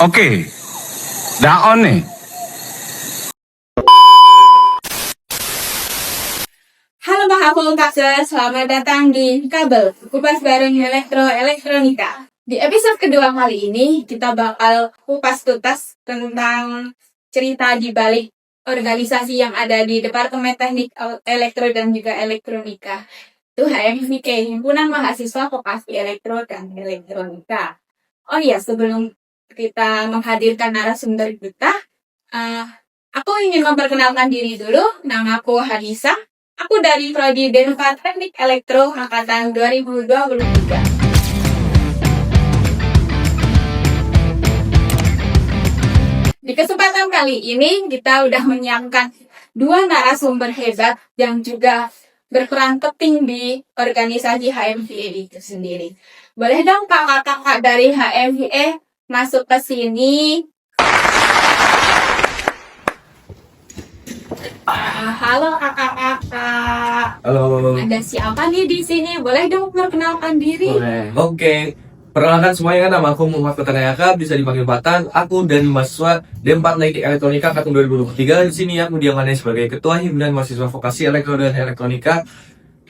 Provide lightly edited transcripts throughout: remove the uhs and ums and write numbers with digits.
Oke, dah on nih. Halo Pak Fakultas, selamat datang di Kabel, kupas bareng elektronika. Di episode kedua kali ini, kita bakal kupas tuntas tentang cerita di balik organisasi yang ada di Departemen Teknik Elektro dan juga Elektronika. Itu HMVK, Himpunan Mahasiswa Vokasi Elektro dan Elektronika. Oh iya, sebelum kita menghadirkan narasumber kita, aku ingin memperkenalkan diri dulu. Namaku Hanisa. Aku dari Prodi D4 Teknik Elektro angkatan 2023. Di kesempatan kali ini kita udah menyiapkan dua narasumber hebat yang juga berperan penting di organisasi HMVE itu sendiri. Boleh dong kakak-kakak dari HMVE masuk ke sini. Halo kakak-kakak. Halo. Ada siapa nih di sini? Boleh dong perkenalkan diri? Boleh. Oke. Perkenalkan semuanya, nama aku Muhammad Fatanayaka, bisa dipanggil Patan. Aku dari mahasiswa D4 Teknik Elektronika angkatan 2023. Di sini aku diamanai sebagai Ketua Himpunan Mahasiswa Vokasi Elektro dan Elektronika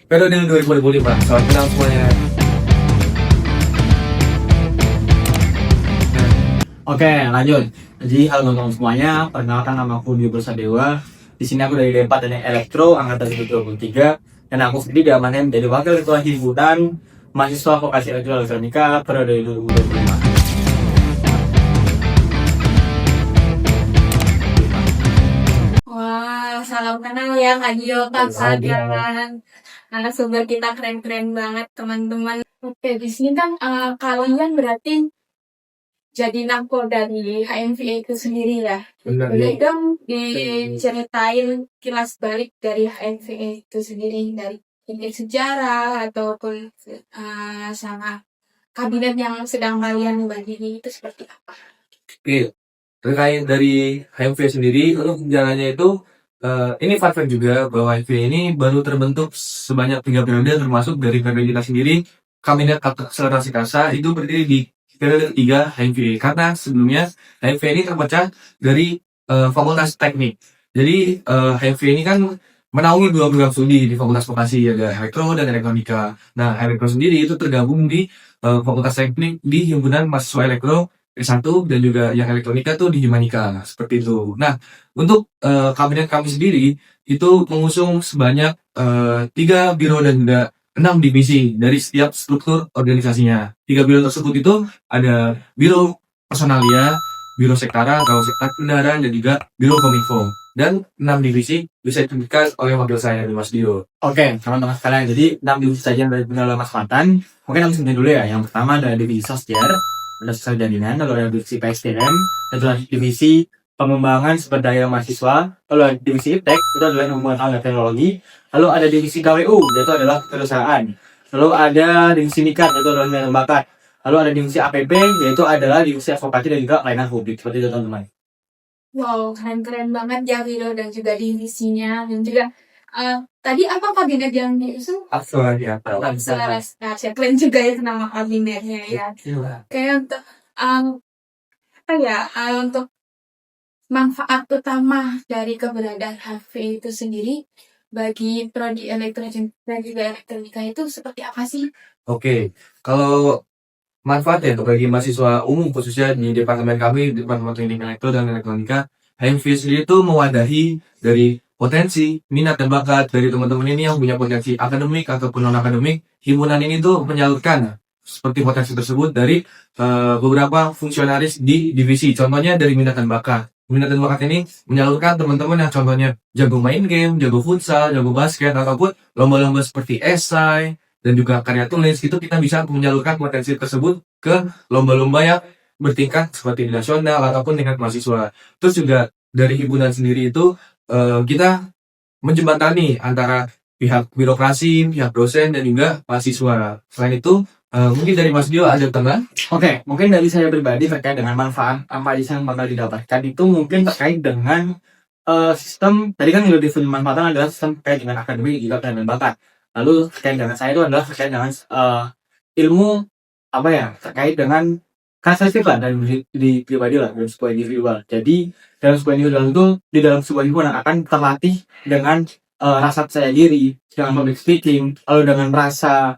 periode 2025. Salam kenal semuanya. Oke, lanjut. Jadi, halo teman-teman semuanya. Perkenalkan, nama aku Dio Bersadewa. Di sini aku dari D4 Teknik Elektro angkatan 2023 dan aku sendiri diamanai menjadi wakil ketua himpunan mahasiswa vokasi elektro dan elektronika periode 2025. Wah, salam kenal ya Kak Gio, kakak dan narasumber kita keren-keren banget teman-teman. Oke, di sini kan kalian berarti jadi nampol dari HMVE itu sendiri ya. Benar. Boleh dong diceritain kilas balik dari HMVE itu sendiri, dari titik sejarah ataupun sama kabinet yang sedang kalian bagi itu seperti apa? Oke. Terkait dari HMV sendiri, untuk sejarahnya itu ini fun fact juga bahwa HMV ini baru terbentuk sebanyak 3 periode, termasuk dari periode kita sendiri. Kabinet Akselerasi Kasa itu berdiri di periode 3 HMV, karena sebelumnya HMV ini terpecah dari Fakultas Teknik. Jadi HMV ini kan menaungi 2 program studi di Fakultas Vokasi, ada Elektro dan Elektronika. Nah, Elektro sendiri itu tergabung di Fakultas Teknik di Himpunan Mahasiswa Elektro S1, dan juga yang Elektronika tuh di Himanika, seperti itu. Nah, untuk kabinet kami sendiri itu mengusung sebanyak 3 biro dan juga 6 divisi dari setiap struktur organisasinya. 3 biro tersebut itu ada Biro Personalia, Biro Sektara atau Sektar Kendaraan, dan juga Biro Kominfo. Dan 6 divisi bisa ditunjukkan oleh wakil saya, Mas Dio. Oke, teman-teman sekalian. Jadi, 6 divisi saja yang dipimpin oleh Mas Fatan. Mungkin aku sebutin dulu ya. Yang pertama ada divisi Sosjer, ada sosial jaminan, lalu ada divisi PSDM, lalu ada divisi pengembangan sumber daya mahasiswa, lalu ada divisi Iptek, itu adalah hubungan alat dan teknologi, lalu ada divisi KWU, yaitu adalah perusahaan, lalu ada divisi Nikat, yaitu adalah minat bakat, lalu ada divisi APB, yaitu adalah divisi advokasi dan juga pelayanan publik. Seperti itu teman-teman. Wow, keren-keren banget ya biro dan juga divisinya, dan juga tadi apa kabinet yang diusung? Akselerasi Kasa, keren juga ya nama kabinetnya ya. Kayak untuk apa ya, untuk manfaat utama dari keberadaan HV itu sendiri bagi prodi elektro dan juga elektronika itu seperti apa sih? Oke, kalau manfaat ya bagi mahasiswa umum khususnya di departemen kami, Departemen Teknik Elektro dan Elektronika, HMV sendiri itu mewadahi dari potensi, minat dan bakat dari teman-teman ini yang punya potensi akademik ataupun non akademik. Himpunan ini tuh menyalurkan seperti potensi tersebut dari beberapa fungsionaris di divisi. Contohnya dari minat dan bakat. Minat dan bakat ini menyalurkan teman-teman yang contohnya jago main game, jago futsal, jago basket, ataupun lomba-lomba seperti esai dan juga karya tulis. Itu kita bisa menyalurkan potensi tersebut ke lomba-lomba yang bertingkat seperti di nasional ataupun tingkat mahasiswa. Terus juga dari himpunan sendiri itu kita menjembatani antara pihak birokrasi, pihak dosen, dan juga mahasiswa. Selain itu, mungkin dari Mas Dio ada tengah? Oke, mungkin dari saya pribadi terkait dengan manfaat apa aja yang bakal didapatkan itu mungkin terkait dengan sistem, tadi kan yang dimanfaatkan adalah sistem terkait dengan akademik juga dan bakat. Lalu terkait dengan saya itu adalah terkait dengan ilmu apa ya, terkait dengan karakteristik lah dari di pribadi lah dalam sebuah individual. Jadi dalam sebuah individual itu di dalam sebuah himpunan akan terlatih dengan rasa percaya diri, dengan public speaking, lalu dengan rasa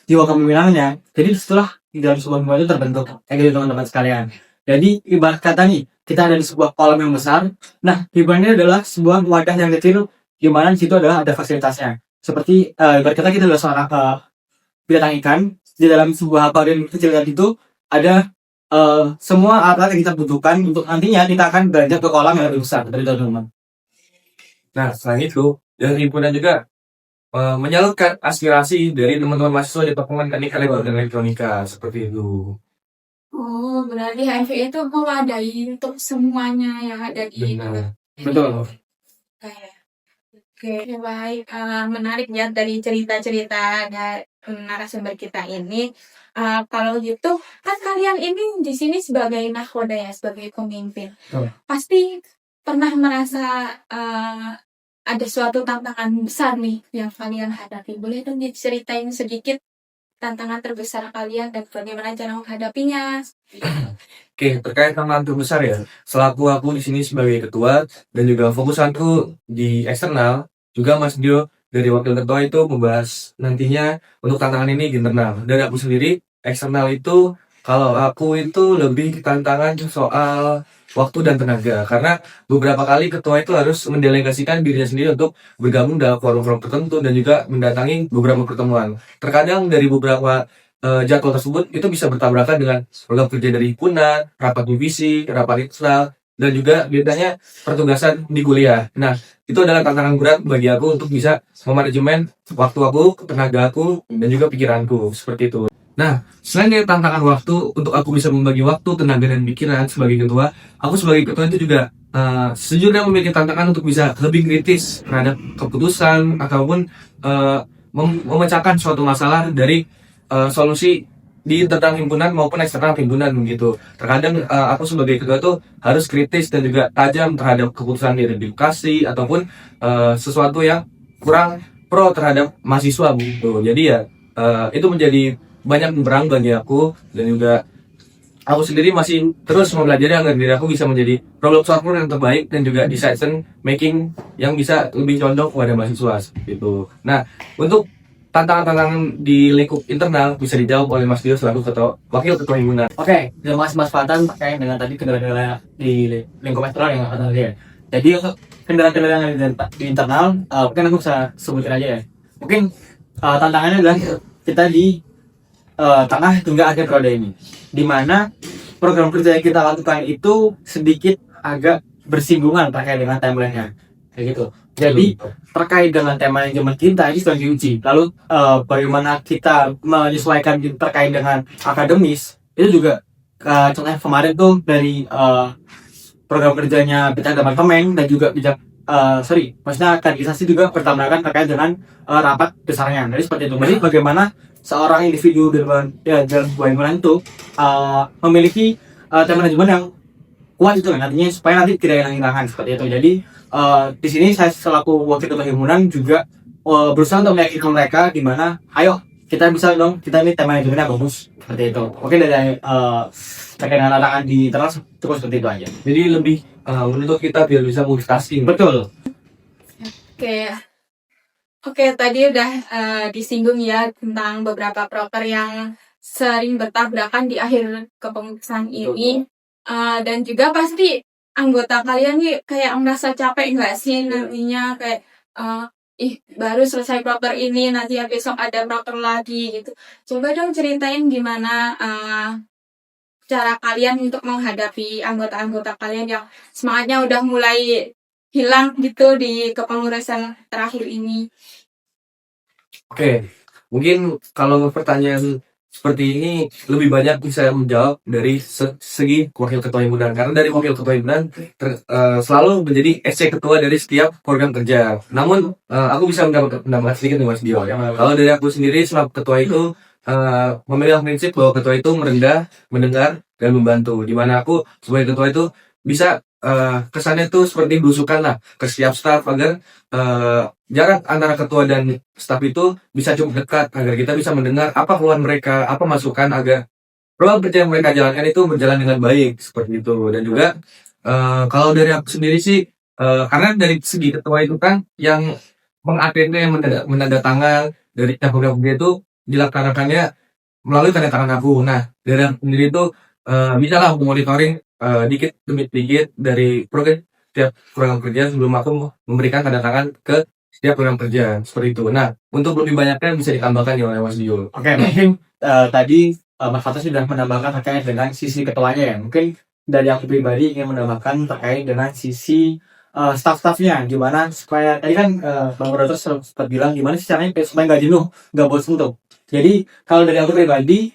jiwa kepemimpinannya. Jadi setelah di dalam sebuah himpunan itu terbentuk kayak gitu teman-teman sekalian. Jadi ibarat kata nih, kita ada di sebuah kolam yang besar. Nah, himpunan ini adalah sebuah wadah yang kecil di mana di situ adalah ada fasilitasnya. Seperti ibarat kata kita adalah seorang binatang ikan. Di dalam sebuah akuarium kecil itu ada semua alat yang kita butuhkan untuk nantinya kita akan beranjak ke kolam yang lebih besar dari teman-teman. Nah, selain itu, dari himpunan juga menyalurkan aspirasi dari teman-teman mahasiswa di Departemen Teknik Elektro dan Elektronika seperti itu. Oh, berarti HMV itu mewadahi untuk semuanya yang ada di Benar. Betul. Oke, baik. Menarik ya dari cerita-cerita dari narasumber kita ini. Kalau gitu, kan kalian ini di sini sebagai nahkoda ya, sebagai pemimpin. Betul. Pasti pernah merasa ada suatu tantangan besar nih yang kalian hadapi. Boleh dong diceritain sedikit tantangan terbesar kalian dan bagaimana cara menghadapinya? Oke, terkait tantangan terbesar ya, selaku aku di sini sebagai ketua dan juga fokusanku di eksternal, juga Mas Dio dari wakil ketua itu membahas nantinya untuk tantangan ini di internal. Dari aku sendiri, eksternal itu kalau aku itu lebih tantangan soal waktu dan tenaga, karena beberapa kali ketua itu harus mendelegasikan dirinya sendiri untuk bergabung dalam forum-forum tertentu dan juga mendatangi beberapa pertemuan. Terkadang dari beberapa jadwal tersebut itu bisa bertabrakan dengan program kerja dari himpunan, rapat divisi, rapat internal, dan juga biasanya pertugasan di kuliah. Nah, itu adalah tantangan berat bagi aku untuk bisa memanajemen waktu aku, tenaga aku, dan juga pikiranku, seperti itu. Nah, selain dari tantangan waktu, untuk aku bisa membagi waktu, tenaga, dan pikiran sebagai ketua, aku sebagai ketua itu juga sejujurnya memiliki tantangan untuk bisa lebih kritis terhadap keputusan ataupun memecahkan suatu masalah dari solusi di internal himpunan maupun eksternal himpunan begitu. Terkadang aku sebagai ketua itu harus kritis dan juga tajam terhadap keputusan dari edukasi ataupun sesuatu yang kurang pro terhadap mahasiswa begitu. Jadi ya itu menjadi banyak berang bagi aku, dan juga aku sendiri masih terus mempelajari agar diri aku bisa menjadi problem solver yang terbaik dan juga decision making yang bisa lebih condong kepada mahasiswa seperti itu. Nah, untuk tantangan-tantangan di lingkup internal bisa dijawab oleh Mas Dio selaku wakil ketua himpunan. Oke, terima kasih Mas Fatan terkait dengan tadi kendala-kendala di lingkup eksternal yang akan tadi ya. Jadi untuk kendala-kendala yang di internal, mungkin aku bisa sebutin aja ya. Mungkin tantangannya adalah kita di tengah hingga akhir periode ini, di mana program kerja yang kita lakukan itu sedikit agak bersinggungan terkait dengan timeline-nya, kayak gitu. Jadi terkait dengan tema yang zaman kita ini sedang diuji. Lalu bagaimana kita menyesuaikan terkait dengan akademis itu juga contohnya kemarin tuh dari program kerjanya bidang departemen dan juga bidang maksudnya kaderisasi juga bertabrakan terkait dengan rapat besarnya. Jadi seperti itu. Jadi bagaimana seorang individu dalam sebuah himpunan itu memiliki tema manajemen yang kuat itu kan, artinya supaya nanti tidak hilang-hilangan seperti itu. Jadi di sini saya selaku wakil ketua himpunan juga berusaha untuk meyakinkan mereka di mana ayo kita bisa dong, kita ini tema manajemennya bagus seperti itu. Oke, dari terkait dengan tantangan di internal cukup seperti itu aja. Jadi lebih menuntut kita biar bisa multitasking. Betul. Oke, tadi udah disinggung ya tentang beberapa proker yang sering bertabrakan di akhir kepengurusan ini. Dan juga pasti anggota kalian nih kayak merasa capek nggak sih nantinya, kayak baru selesai proker ini, nanti ya besok ada proker lagi gitu. Coba dong ceritain gimana cara kalian untuk menghadapi anggota-anggota kalian yang semangatnya udah mulai hilang gitu di kepengurusan terakhir ini. Oke, mungkin kalau pertanyaan seperti ini lebih banyak bisa menjawab dari segi wakil ketua himpunan, karena dari wakil ketua himpunan selalu menjadi SC ketua dari setiap program kerja. Namun aku bisa menambah sedikit nih Mas Dio. Kalau dari aku sendiri selaku ketua itu memilih prinsip bahwa ketua itu merendah, mendengar, dan membantu. Dimana aku sebagai ketua itu bisa kesannya itu seperti belusukan lah ke setiap staf agar jarak antara ketua dan staf itu bisa cukup dekat agar kita bisa mendengar apa keluhan mereka, apa masukan agar program kerja yang mereka jalankan itu berjalan dengan baik seperti itu. Dan juga kalau dari aku sendiri sih, karena dari segi ketua itu kan yang mengatennya yang menandatangan dari program kerja itu dilaksanakannya melalui tanda tangan aku. Nah, dari aku sendiri itu bisa lah monitoring dikit demi dikit dari program setiap program kerja sebelum aku memberikan tanda tangan ke setiap program kerja seperti itu. Nah, untuk lebih banyaknya bisa ditambahkan ya oleh Mas Dio. Oke, mungkin tadi Mas Fatas sudah menambahkan terkait dengan sisi ketuanya ya. Mungkin dari aku pribadi ingin menambahkan terkait dengan sisi staff-staffnya, gimana supaya tadi kan Bang Broto sempat bilang gimana sih caranya supaya nggak jenuh, nggak bosan tuh. Jadi kalau dari aku pribadi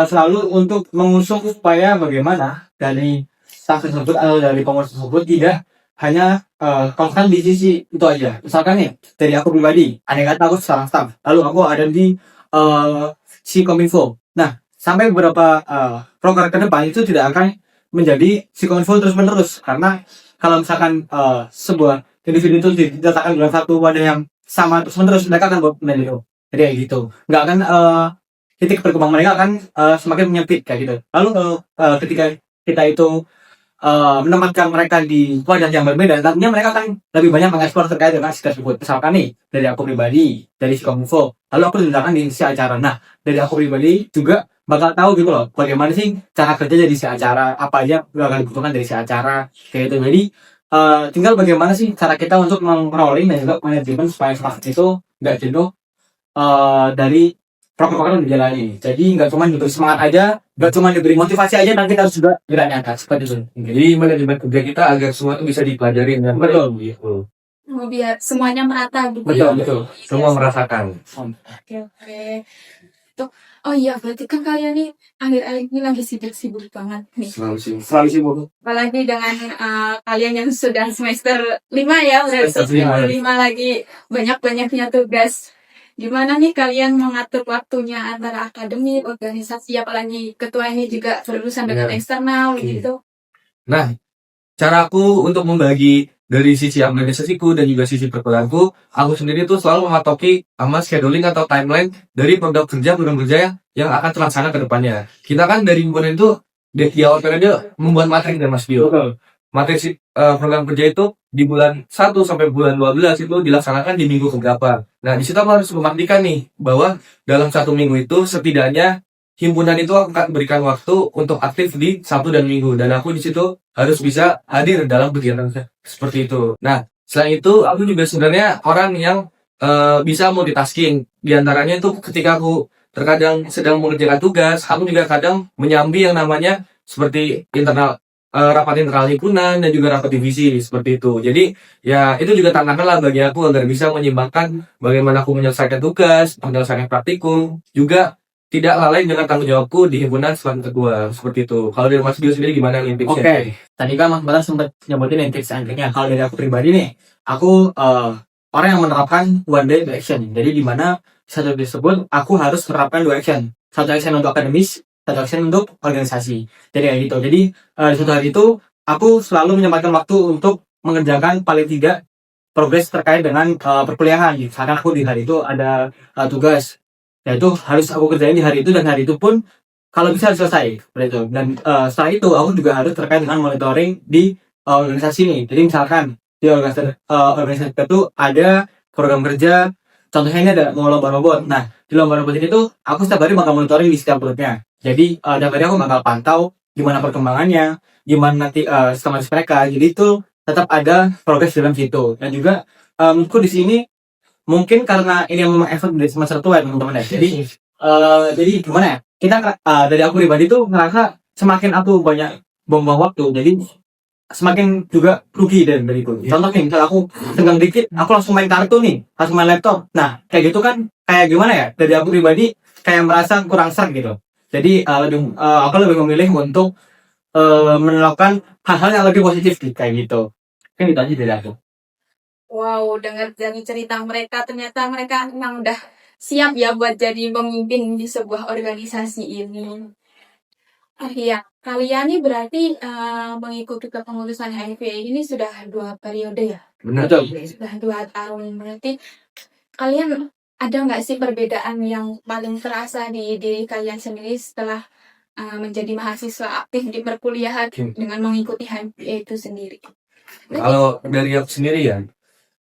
selalu untuk mengusung supaya bagaimana dari staff tersebut atau dari pengurus tersebut tidak hanya konstan di sisi itu aja. Misalkan nih dari aku pribadi, aneh kata aku seorang staff, lalu aku ada di si Kominfo. Nah, sampai beberapa program ke depan itu tidak akan menjadi si Kominfo terus menerus karena kalau misalkan sebuah individu itu diletakkan dalam satu wadah yang sama terus menerus, mereka akan menjadi itu. Jadi kayak gitu, nggak akan titik perkembangan mereka akan semakin menyempit kayak gitu. Lalu ketika kita itu menempatkan mereka di wadah yang berbeda, nantinya mereka akan lebih banyak mengeksplor terkait dengan si tersebut. Misalkan nih, dari aku pribadi, dari si Kominfo, lalu aku diletakkan di si acara. Nah, dari aku pribadi juga bakal tahu gitu loh, bagaimana sih cara kerja dari si acara, apa aja yang akan dibutuhkan dari si acara, kayak gitu. Jadi, tinggal bagaimana sih cara kita untuk mengelola dan juga manajemen supaya staff itu nggak jenuh dari program-program yang dijalani. Jadi nggak cuma diberi semangat aja, nggak cuma diberi motivasi aja, tapi kita harus juga diangkat seperti itu. Jadi manajemen kerja kita agar semua itu bisa dipelajari dengan Betul. gitu. Oh, biar semuanya merata gitu. Betul. Semua merasakan. Oke. Tuh, oh iya, berarti kan kalian nih akhir-akhir ini lagi sibuk-sibuk banget nih. Selalu sibuk. Apalagi dengan kalian yang sudah semester 5 ya, udah Semester semester 5 5. lagi banyak-banyaknya tugas. Gimana nih kalian mengatur waktunya antara akademik, organisasi, apalagi ketua ini juga berurusan dengan Ya. eksternal Oke. gitu. Nah, caraku untuk membagi dari sisi organisasiku dan juga sisi perkuliahanku, aku sendiri tuh selalu mematoki sama scheduling atau timeline dari program kerja yang akan terlaksana ke depannya. Kita kan dari himpunan itu di awal periode membuat materi dan Mas Dio. Betul. Materi program kerja itu di bulan 1 sampai bulan 12 itu dilaksanakan di minggu keberapa. Nah, di situ aku harus memastikan nih bahwa dalam 1 minggu itu setidaknya himpunan itu akan berikan waktu untuk aktif di Sabtu dan Minggu, dan aku di situ harus bisa hadir dalam kegiatan seperti itu. Nah, selain itu aku juga sebenarnya orang yang bisa multitasking. Di antaranya itu ketika aku terkadang sedang mengerjakan tugas, aku juga kadang menyambi yang namanya seperti rapat internal himpunan dan juga rapat divisi seperti itu. Jadi ya itu juga tantangan lah bagi aku agar bisa menyimbangkan bagaimana aku menyelesaikan tugas, menyelesaikan praktikum, juga tidak lalai dengan tanggung jawabku di himpunan selaku ketua seperti itu. Kalau dari Mas Dio sendiri gimana nih tipsnya? Oke, tadi kan Mas Batas sempat nyebutin yang tips and triknya. Kalau dari aku pribadi nih, aku orang yang menerapkan one day to action. Jadi di mana satu tersebut aku harus menerapkan 2 action. Satu action untuk akademis, satu action untuk organisasi. Jadi kayak gitu. Jadi di suatu hari itu aku selalu menyempatkan waktu untuk mengerjakan paling tidak progres terkait dengan perkuliahan. Misalkan aku di hari itu ada tugas, ya itu harus aku kerjain di hari itu, dan hari itu pun kalau bisa harus selesai seperti itu. Dan setelah itu aku juga harus terkait dengan monitoring di organisasi nih. Jadi misalkan di organisasi itu ada program kerja, contohnya ini ada mau lomba robot. Nah, di lomba robot ini tuh aku setiap hari bakal monitoring di setiap grupnya. Jadi tiap hari aku bakal pantau gimana perkembangannya, gimana nanti sistematis mereka. Jadi itu tetap ada progres dalam situ. Dan juga menurutku di sini mungkin karena ini memang efek dari semester tua ya teman-teman ya. Jadi gimana ya? Kita dari aku pribadi tuh ngerasa semakin aku banyak buang-buang waktu, jadi semakin juga rugi dari itu. Contoh nih, misal aku senggang dikit, aku langsung main kartu nih, langsung main laptop. Nah, kayak gitu kan, kayak gimana ya? Dari aku pribadi kayak merasa kurang serg gitu. Jadi aku lebih memilih untuk menerapkan hal-hal yang lebih positif kayak gitu. Kan itu aja dari aku. Wow, dengar dari cerita mereka, ternyata mereka memang udah siap ya buat jadi pemimpin di sebuah organisasi ini. Iya, kalian nih berarti mengikuti kepengurusan HIV ini sudah 2 periode ya? Benar. Sudah 2 tahun. Berarti kalian ada nggak sih perbedaan yang paling terasa di diri kalian sendiri setelah menjadi mahasiswa aktif di perkuliahan dengan mengikuti HMPA itu sendiri. Kalau dari aku sendiri ya,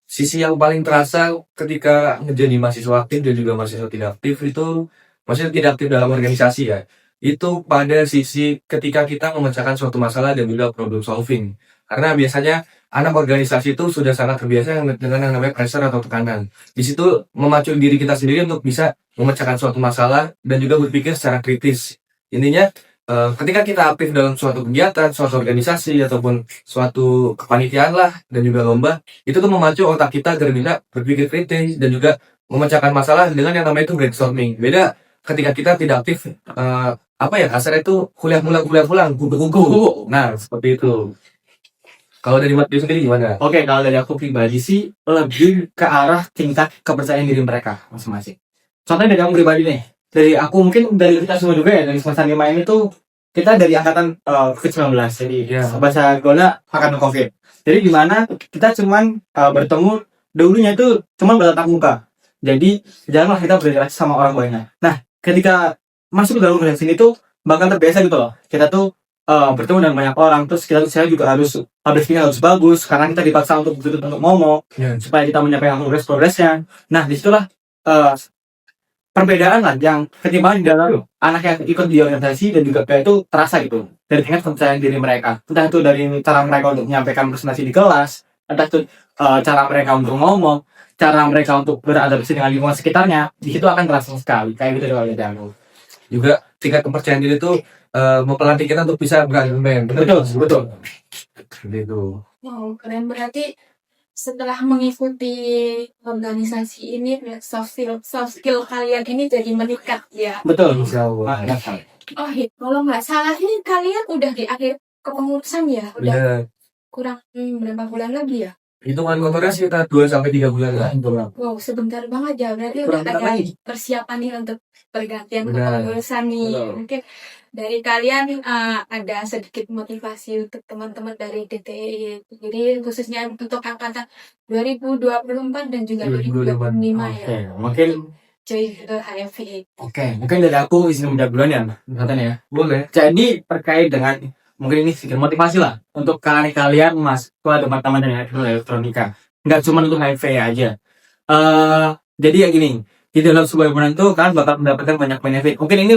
sisi yang paling terasa ketika menjadi mahasiswa aktif dan juga mahasiswa tidak aktif itu, maksudnya tidak aktif dalam organisasi ya, itu pada sisi ketika kita memecahkan suatu masalah dan juga problem solving. Karena biasanya anak organisasi itu sudah sangat terbiasa dengan yang namanya pressure atau tekanan. Di situ memacu diri kita sendiri untuk bisa memecahkan suatu masalah dan juga berpikir secara kritis. Intinya, ketika kita aktif dalam suatu kegiatan, suatu organisasi, ataupun suatu kepanitiaan lah, dan juga lomba, itu tuh memacu otak kita agar bisa berpikir kritis dan juga memecahkan masalah dengan yang namanya itu brainstorming. Beda ketika kita tidak aktif, kasarnya itu kuliah pulang, kumpul. Nah, seperti itu. Kalau dari Matthew sendiri gimana? Oke, kalau dari aku pribadi sih lebih ke arah tingkat kepercayaan diri mereka masing-masing. Contohnya dari aku pribadi nih, dari aku mungkin dari kita semua juga ya, dari semester 5 ini tuh kita dari angkatan COVID-19, jadi bahasa gaulnya angkatan COVID. Jadi di mana kita cuman bertemu dulunya itu cuman bertatap muka. Jadi jaranglah kita berinteraksi sama orang banyak. Nah, ketika masuk ke dalam organisasi ini tuh bakal terbiasa gitu loh. Kita tuh bertemu dengan banyak orang, terus saya juga harus bagus karena kita dipaksa untuk ngomong supaya kita menyampaikan progresnya. Nah, disitulah perbedaan lah yang ketimbang di dalam anak yang ikut di organisasi dan juga kayak itu terasa gitu dari tingkat kepercayaan diri mereka, entah itu dari cara mereka untuk menyampaikan presentasi di kelas, entah itu cara mereka untuk ngomong, cara mereka untuk beradaptasi dengan lingkungan sekitarnya, di situ akan terasa sekali kayak gitu kalau dari aku. Juga tingkat kepercayaan diri itu mempelatih kita untuk bisa berargumen. Betul. Seperti itu. Wow, keren. Berarti setelah mengikuti organisasi ini, soft skill kalian ini jadi meningkat ya. Betul. Insyaallah. Oh iya, kalau nggak salah ini kalian udah di akhir kepengurusan ya? Udah kurang berapa bulan lagi ya? Hitungan kotornya sekitar 2-3 bulan lah. Wow, sebentar banget ya. Berarti Kurang udah bentar ada lagi. persiapan nih untuk pergantian Benar. kepengurusan nih. Betul. Mungkin dari kalian ada sedikit motivasi untuk teman-teman dari DTI. Jadi khususnya untuk angkatan 2024 dan juga 2025 ya. Oke, mungkin Join ke HFVA. mungkin dari aku izin menjawab duluan ya, katanya ya. Boleh. Jadi terkait dengan mungkin ini sedikit motivasi lah untuk kalian mas teman-teman dari elektronika, nggak cuma untuk HIV aja. Jadi ya gini, di dalam sebuah himpunan itu kalian bakal mendapatkan banyak benefit. Mungkin ini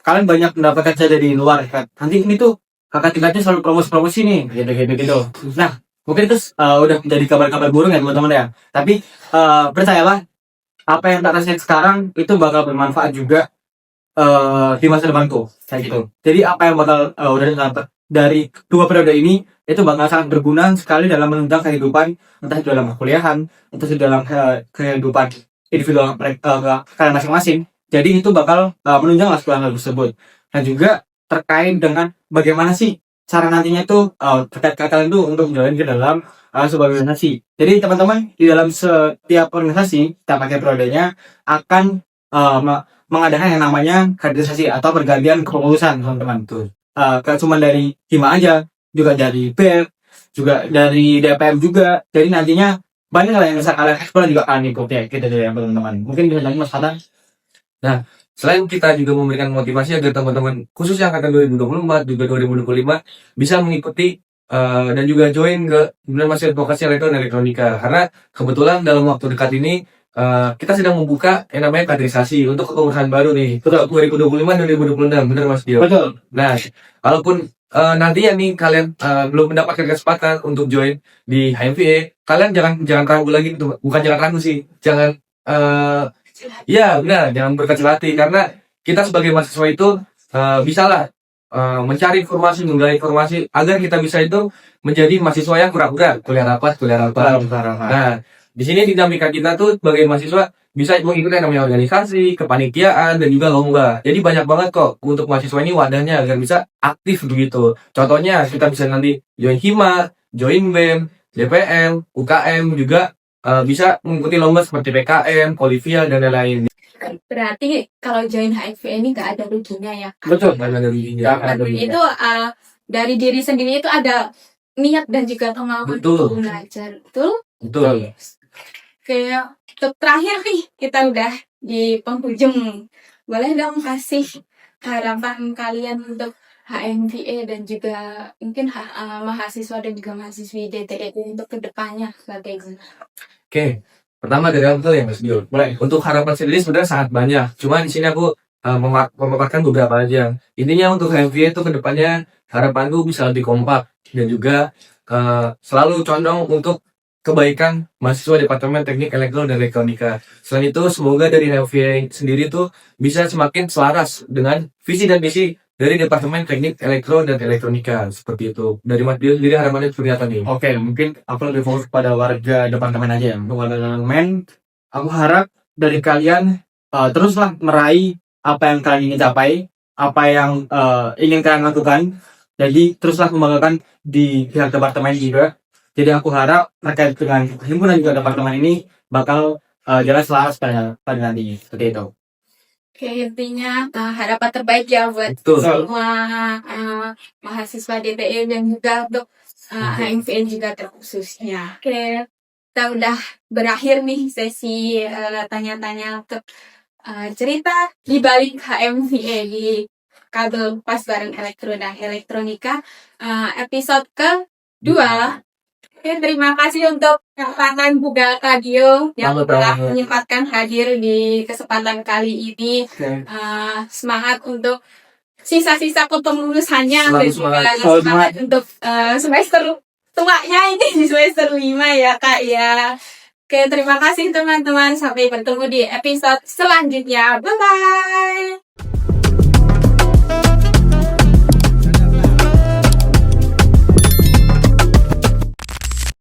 kalian banyak mendapatkan saja dari luar kan. Nanti ini tuh kakak tingkatnya selalu promosi nih, gitu. Nah, mungkin itu udah menjadi kabar-kabar burung ya teman-teman ya. Tapi percayalah, apa yang tak rasain sekarang itu bakal bermanfaat juga di masa depanku kayak gitu. Jadi apa yang bakal udah dapat dari 2 periode ini itu bakal sangat berguna sekali dalam menunjang kehidupan, entah itu dalam kuliahan, entah itu dalam kehidupan individual kalian masing-masing. Jadi itu bakal menunjang lah hal tersebut. Dan juga terkait dengan bagaimana sih cara nantinya itu terkait kalian tuh untuk menjalani ke dalam sebuah organisasi. Jadi teman-teman di dalam setiap organisasi kita pakai periodenya akan mengadakan yang namanya kaderisasi atau pergantian kepengurusan teman-teman tuh. Cuma dari Hima aja, juga dari BEM, juga dari DPM juga. Jadi nantinya banyak lah yang bisa kalian eksplor juga kalian ikut ya gitu deh teman-teman. Mungkin bisa lagi Mas Fatan. Nah, selain kita juga memberikan motivasi agar teman-teman khususnya angkatan 2024 juga 2025 bisa mengikuti dan juga join ke Masjid Vokasi Elektronika, karena kebetulan dalam waktu dekat ini kita sedang membuka yang namanya kaderisasi untuk kepengurusan baru nih, untuk 2025 dan 2026, benar Mas Dio? Betul. Nah, walaupun nanti ya nih kalian belum mendapatkan kesempatan untuk join di HMVA, kalian jangan ragu lagi, bukan jangan ragu sih, jangan ya benar, jangan berkecil hati, karena kita sebagai mahasiswa itu bisalah mencari informasi, menggali informasi agar kita bisa itu menjadi mahasiswa yang kura-kura, kuliah rapat. Nah, di sini dinamika kita tuh sebagai mahasiswa bisa mengikuti yang namanya organisasi, kepanitiaan, dan juga lomba. Jadi banyak banget kok untuk mahasiswa ini wadahnya agar bisa aktif begitu. Contohnya kita bisa nanti join Hima, join BEM, DPM, UKM, juga bisa mengikuti lomba seperti PKM, Polivia, dan lain-lain. Berarti kalau join HIV ini nggak ada ruginya ya? Betul. Itu dari diri sendiri itu ada niat dan juga kemauan untuk belajar. Betul. Oke, untuk terakhir nih kita udah di penghujung. Boleh dong kasih harapan kalian untuk HMVA dan juga mungkin mahasiswa dan juga mahasiswi DTE untuk kedepannya bagaimana? Oke, pertama dari aku ya Mas Dio. Boleh. Untuk harapan sendiri sebenarnya sangat banyak. Cuma di sini aku memaparkan beberapa aja. Intinya untuk HMVA itu kedepannya harapanku bisa lebih kompak dan juga selalu condong untuk kebaikan mahasiswa Departemen Teknik Elektro dan Elektronika. Selain itu, semoga dari HMVA sendiri tuh bisa semakin selaras dengan visi dan misi dari Departemen Teknik Elektro dan Elektronika. Seperti itu. Dari Mas Dio sendiri harapannya seperti apa nih? Oke, mungkin aku lebih fokus pada warga departemen aja ya. Untuk warga departemen, aku harap dari kalian teruslah meraih apa yang kalian ingin capai, apa yang ingin kalian lakukan. Jadi teruslah membanggakan di pihak departemen juga. Jadi aku harap terkait dengan himpunan juga departemen ini bakal jalan selaras pada nantinya. Seperti itu. Oke, intinya harapan terbaik ya buat Betul. semua mahasiswa DTE dan juga untuk HMVN juga terkhususnya. Oke, kita udah berakhir nih sesi tanya-tanya untuk cerita di balik HMVA di kabel pas bareng elektro dan elektronika episode kedua. Oke, terima kasih untuk Kang Buga Radio yang telah menyempatkan hadir di kesempatan kali ini. Semangat untuk sisa-sisa kepengurusannya dan juga semangat untuk semester tuanya ini di semester 5 ya Kak ya. Oke, terima kasih teman-teman. Sampai bertemu di episode selanjutnya. Bye-bye.